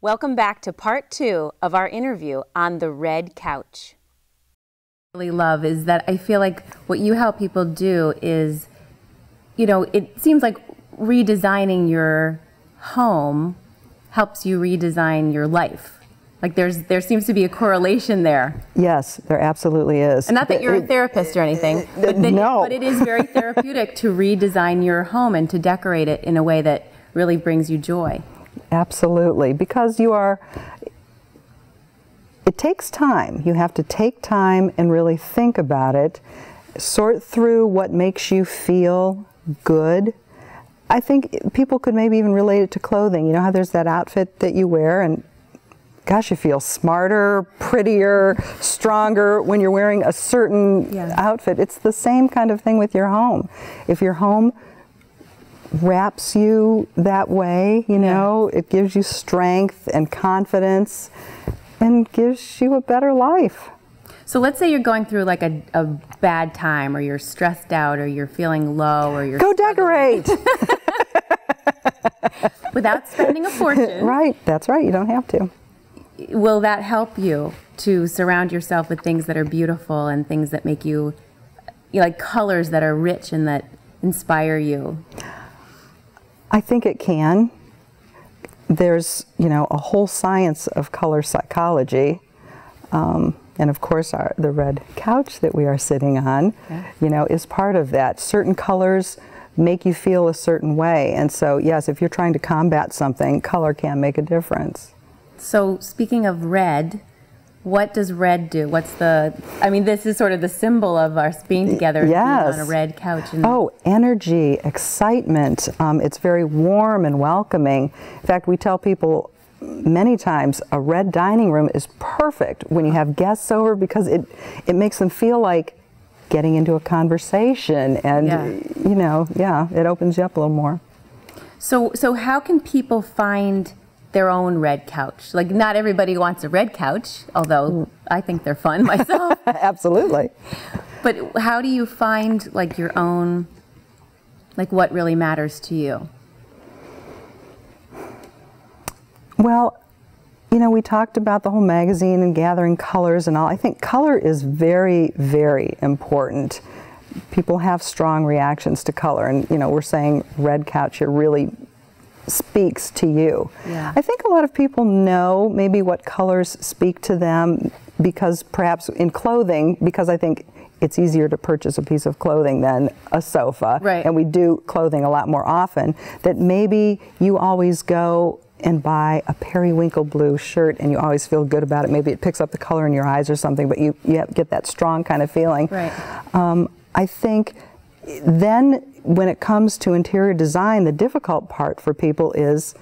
Welcome back to part 2 of our interview on the red couch. What I really love is that I feel like what you help people do is, you know, it seems like redesigning your home helps you redesign your life. Like there seems to be a correlation there. Yes, there absolutely is. And not that you're a therapist or anything, no. But it is very therapeutic to redesign your home and to decorate it in a way that really brings you joy. Absolutely, because it takes time. You have to take time and really think about it, sort through what makes you feel good. I think people could maybe even relate it to clothing. You know how there's that outfit that you wear and gosh, you feel smarter, prettier, stronger when you're wearing a certain outfit. It's the same kind of thing with your home. If your home wraps you that way, you know, it gives you strength and confidence and gives you a better life. So let's say you're going through like a bad time, or you're stressed out, or you're feeling low, or you're... Go decorate! Without spending a fortune. Right, that's right, you don't have to. Will that help you to surround yourself with things that are beautiful and things that make you, like colors that are rich and that inspire you? I think it can. There's, you know, a whole science of color psychology, and of course the red couch that we are sitting on, you know, is part of that. Certain colors make you feel a certain way, and so yes, if you're trying to combat something, color can make a difference. So speaking of red, what does red do? What's the, I mean, this is sort of the symbol of us being together and being on a red couch. And oh, energy, excitement. It's very warm and welcoming. In fact, we tell people many times a red dining room is perfect when you have guests over because it makes them feel like getting into a conversation and, you know, it opens you up a little more. So how can people find their own red couch? Like, not everybody wants a red couch, although I think they're fun myself. Absolutely. But how do you find like your own, like what really matters to you? Well, you know, we talked about the whole magazine and gathering colors and all. I think color is very, very important. People have strong reactions to color, and you know, we're saying red couch here really speaks to you. Yeah. I think a lot of people know maybe what colors speak to them because perhaps in clothing, because I think it's easier to purchase a piece of clothing than a sofa, and we do clothing a lot more often, that maybe you always go and buy a periwinkle blue shirt and you always feel good about it. Maybe it picks up the color in your eyes or something, but you get that strong kind of feeling. I think then when it comes to interior design, the difficult part for people is,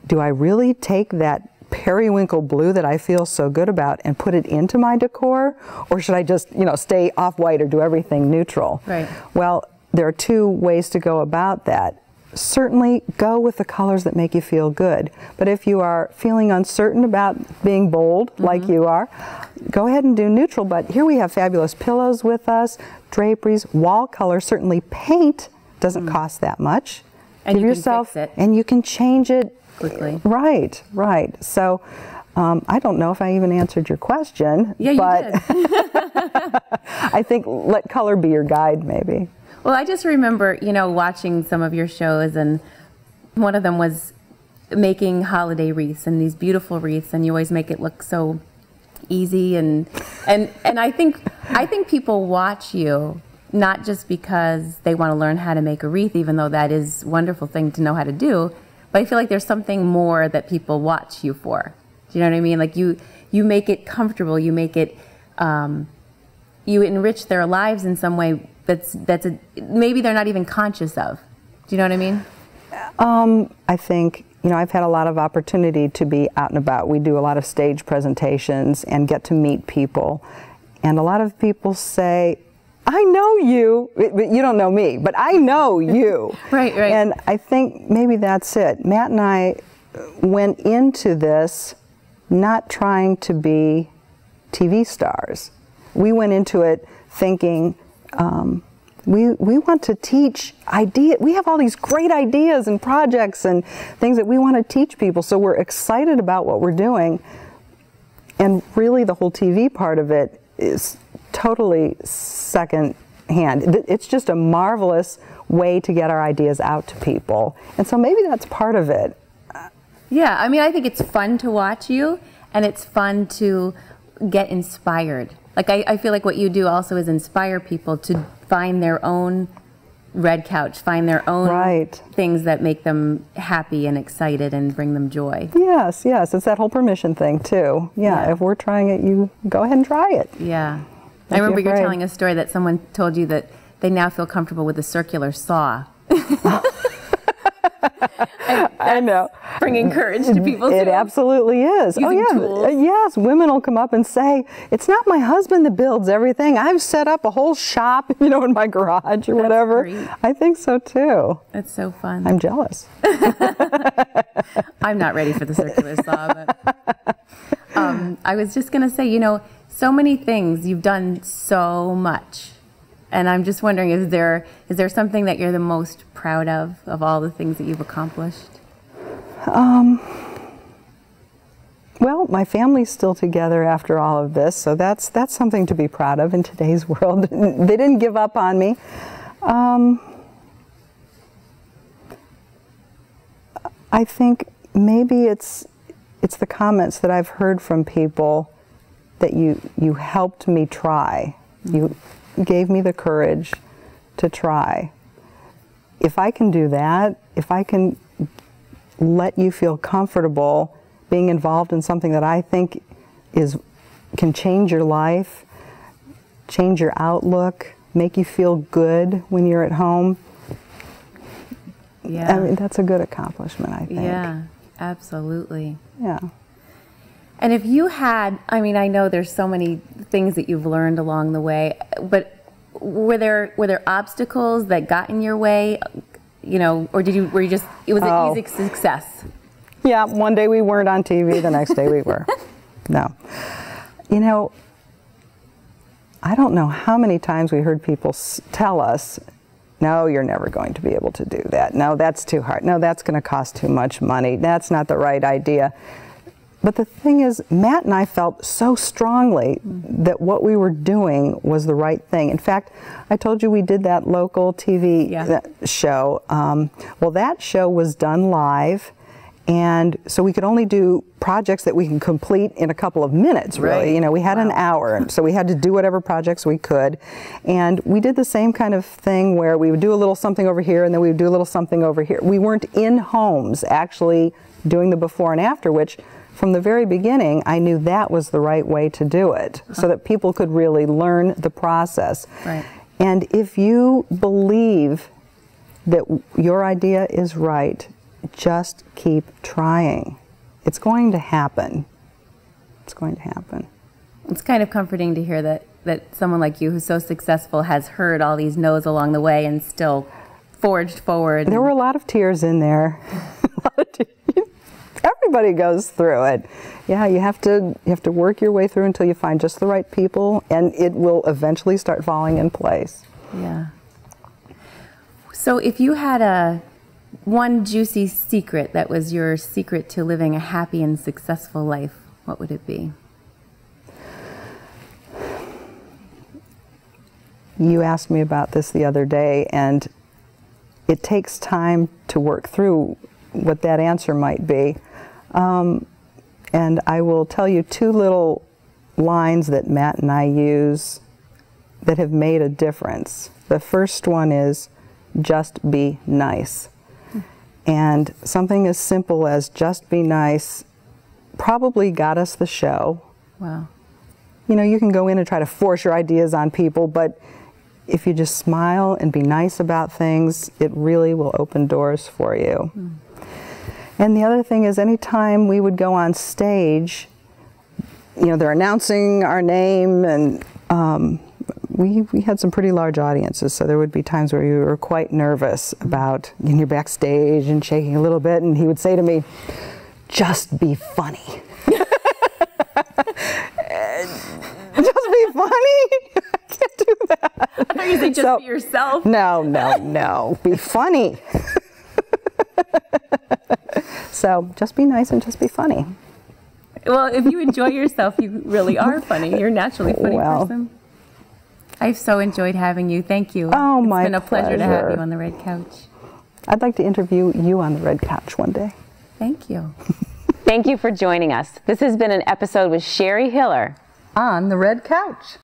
do I really take that periwinkle blue that I feel so good about and put it into my decor, or should I just, you know, stay off-white or do everything neutral? Well, there are two ways to go about that. Certainly go with the colors that make you feel good, but if you are feeling uncertain about being bold like you are, go ahead and do neutral. But here we have fabulous pillows with us, draperies, wall color, certainly paint doesn't cost that much. And Give you yourself, can fix it. and you can change it quickly. Right. So I don't know if I even answered your question, but you did. I think let color be your guide maybe. Well, I just remember, you know, watching some of your shows, and one of them was making holiday wreaths, and these beautiful wreaths, and you always make it look so easy, and I think people watch you not just because they want to learn how to make a wreath, even though that is a wonderful thing to know how to do, but I feel like there's something more that people watch you for. Do you know what I mean? Like you make it comfortable, you make it, you enrich their lives in some way maybe they're not even conscious of. Do you know what I mean? I think, you know, I've had a lot of opportunity to be out and about. We do a lot of stage presentations and get to meet people. And a lot of people say, I know you, but you don't know me, but I know you. Right. And I think maybe that's it. Matt and I went into this not trying to be TV stars. We went into it thinking, We want to teach we have all these great ideas and projects and things that we want to teach people, so we're excited about what we're doing. And really the whole TV part of it is totally second hand. It's just a marvelous way to get our ideas out to people. And so maybe that's part of it. Yeah, I mean, I think it's fun to watch you, and it's fun to get inspired. Like, I feel like what you do also is inspire people to find their own red couch, find their own things that make them happy and excited and bring them joy. Yes, yes, it's that whole permission thing too. Yeah, if we're trying it, you go ahead and try it. Yeah. I remember you telling a story that someone told you that they now feel comfortable with a circular saw. I know. Bringing courage to people. It absolutely is. Using tools. Yes, women will come up and say, it's not my husband that builds everything. I've set up a whole shop, you know, in my garage or whatever. Great. I think so too. That's so fun. I'm jealous. I'm not ready for the circular saw, but I was just going to say, you know, so many things, you've done so much. And I'm just wondering, is there something that you're the most proud of all the things that you've accomplished? Well, my family's still together after all of this, so that's something to be proud of in today's world. They didn't give up on me. I think maybe it's the comments that I've heard from people that you helped me try. You gave me the courage to try. If I can do that, if I can let you feel comfortable being involved in something that I think can change your life, change your outlook, make you feel good when you're at home, I mean, that's a good accomplishment, I think. Yeah, absolutely. Yeah. And if you had, I mean, I know there's so many things that you've learned along the way, but were there obstacles that got in your way, you know, or were you just, it was an easy success? Yeah, one day we weren't on TV, the next day we were. No. You know, I don't know how many times we heard people tell us, no, you're never going to be able to do that. No, that's too hard. No, that's going to cost too much money. That's not the right idea. But the thing is, Matt and I felt so strongly that what we were doing was the right thing. In fact, I told you we did that local TV show. Well, that show was done live, and so we could only do projects that we can complete in a couple of minutes, really. Right. You know, we had an hour, so we had to do whatever projects we could. And we did the same kind of thing where we would do a little something over here, and then we would do a little something over here. We weren't in homes actually doing the before and after, which from the very beginning, I knew that was the right way to do it, so that people could really learn the process. Right. And if you believe that your idea is right, just keep trying. It's going to happen. It's going to happen. It's kind of comforting to hear that someone like you who's so successful has heard all these no's along the way and still forged forward. There were a lot of tears in there. A lot of tears. Everybody goes through it. Yeah, you have to work your way through until you find just the right people, and it will eventually start falling in place. Yeah. So if you had one juicy secret that was your secret to living a happy and successful life, what would it be? You asked me about this the other day, and it takes time to work through what that answer might be. And I will tell you two little lines that Matt and I use that have made a difference. The first one is, just be nice. And something as simple as just be nice probably got us the show. Wow. You know, you can go in and try to force your ideas on people, but if you just smile and be nice about things, it really will open doors for you. And the other thing is, anytime we would go on stage, you know, they're announcing our name, and we had some pretty large audiences, so there would be times where you were quite nervous about getting your backstage and shaking a little bit, and he would say to me, just be funny. Just be funny? can't do that. I thought you said just be yourself. No, no, no. Be funny. So just be nice and just be funny. Well, if you enjoy yourself, you really are funny. You're a naturally funny person. I've so enjoyed having you. Thank you. Oh, my It's been a pleasure to have you on the red couch. I'd like to interview you on the red couch one day. Thank you. Thank you for joining us. This has been an episode with Shari Hiller On the red couch.